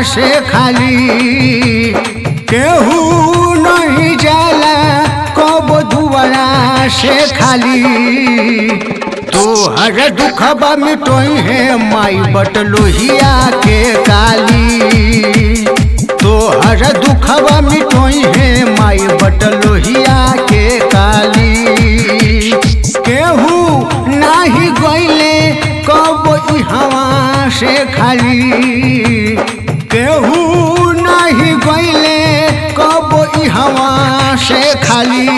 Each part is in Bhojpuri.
से खाली केहू नहीं जाला कब दुआरा से खाली। तोहर दुखबा मिटोई है माई बटलोहिया के काली। तोहर दुखबा मिटोई है माई बटलोहिया के काली। केहू नाही गईले कब हवा से खाली। केहू नाही गईले कब हवा से खाली।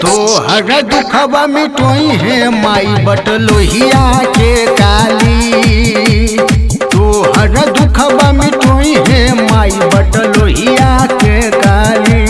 तोहर दुखबा मिटोई है माई बटलोहिया के काली। तोहर दुखबा मिटोई है माई बटलोहिया के काली।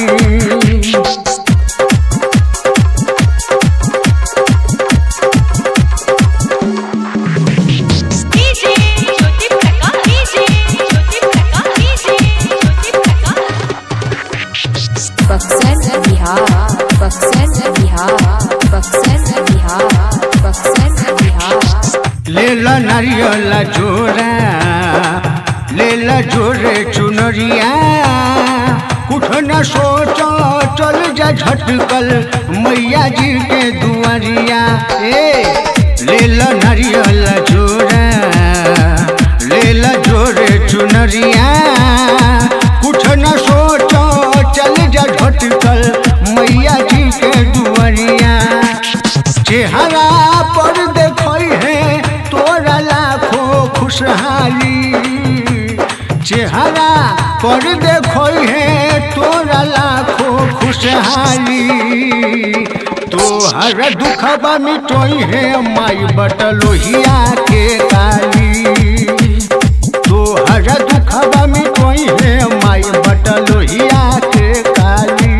लेला नारियल जोरा लेला जोरे चुनरिया कुछ न सोच चल जा झटकल मैया जी के दुआरिया। लेला नारियल जोरा लेला जोरे चुनरिया कुछ न सोच चल जा झटकल मैया जी के दुआरिया। चेहरा पर देखई है तोरा लाखों खुशहाली। चेहरा पर देखई है तोरा लाखों खुशहाली। तोहर दुखबा मिटोई है माई बटलोहिया के काली। तोहर दुखबा मिटोई है माई बटलोहिया के काली।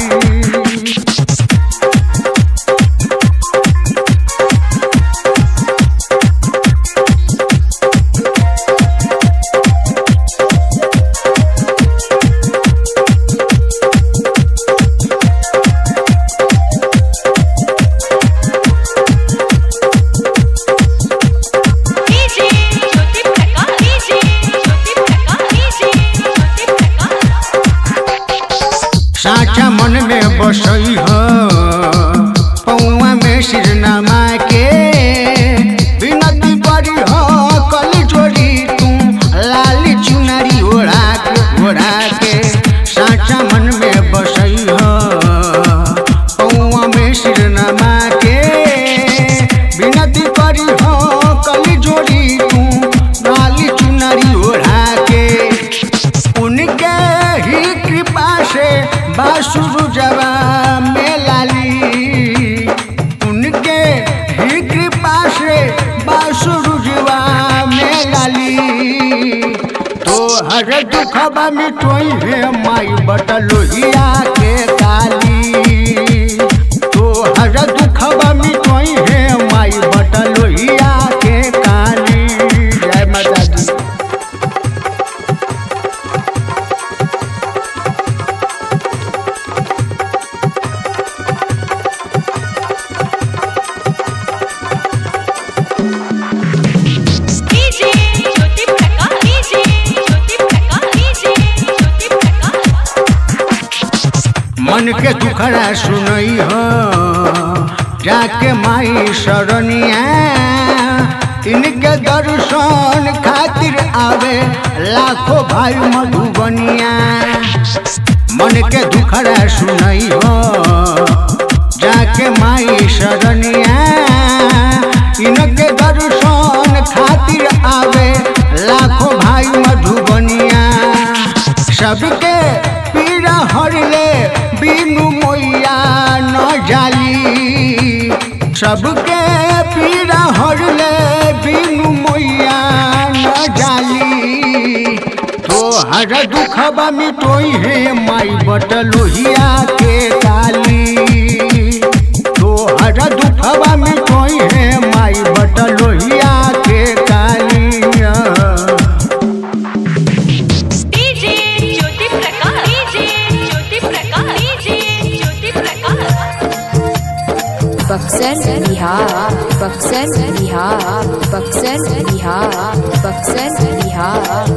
साचा मन में बसई हो पौआ में सिरनामा के विनती करी हो कल जोड़ी तू लाली चुनरी ओढ़ा के। साचा मन में बसई हो पौआ में सिरनामा के विनती करी हो कल जोड़ी तू लाली चुनरी ओढ़ा के। उनके ही कृपा से बासुरु जवा में लाली। उनके ही कृपा से बासुरु जवा में लाली। तोहर दुखबा मिटोई है माई बटलोहिया के काली। तोहर दुखबा मिटोई है माई बटलोहिया के काली। जय माता दी। मन के दुखड़ा सुनई हो जाके माई शरणिया। इनके दर्शन खातिर आवे लाखों भाई मधुबनिया। मन के दुखड़ा सुनई हो जाके माई शरणिया। इनके दर्शन खातिर आवे लाखों भाई मधुबनिया। सबके पीड़ा हरले बिनु मैया न जाली। सबके पीड़ा हरले बिनु मैया न जाली। तोहर दुखबा मिटोई है माई बटलोहिया के काली। तोहर दुखबा मिटोई है माई बटलोहिया के काली। बक्सर बिहार बक्सर बिहार बक्सर बिहार बक्सर बिहार।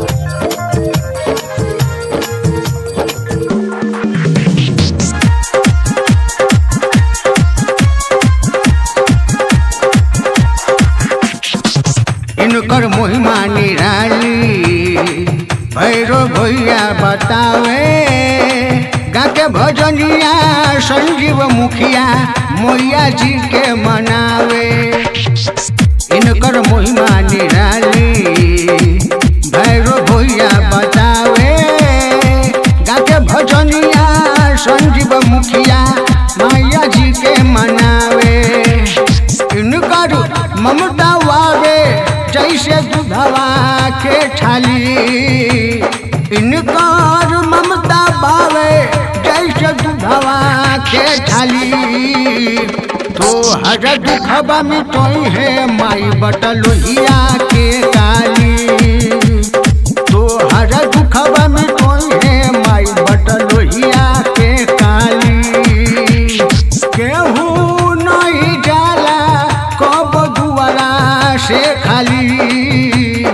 भैरो भैया बतावे गा के भजनिया संजीव मुखिया मैया जी के मनावे इनकर महिमा निराली भैरो भैया बतावे गा के भजनिया संजीव मुखिया मैया जी के मनावे इनकर ममता वावे जैसे दूधवा के छाली इनकर ममता बावे जैसे दूधवा के छाली तो हर दुखबा मिटोई है माई बटलोहिया के काली तो हर दुखबा मिटोई है माई बटलोहिया के काली केहू नहीं जाला कब दुआरा से खाली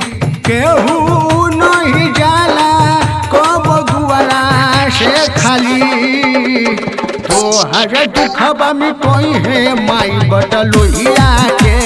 केहू नहीं जाला कब दुआरा से खाली तो हर दुखबा मिटोई है माई बटलोहिया के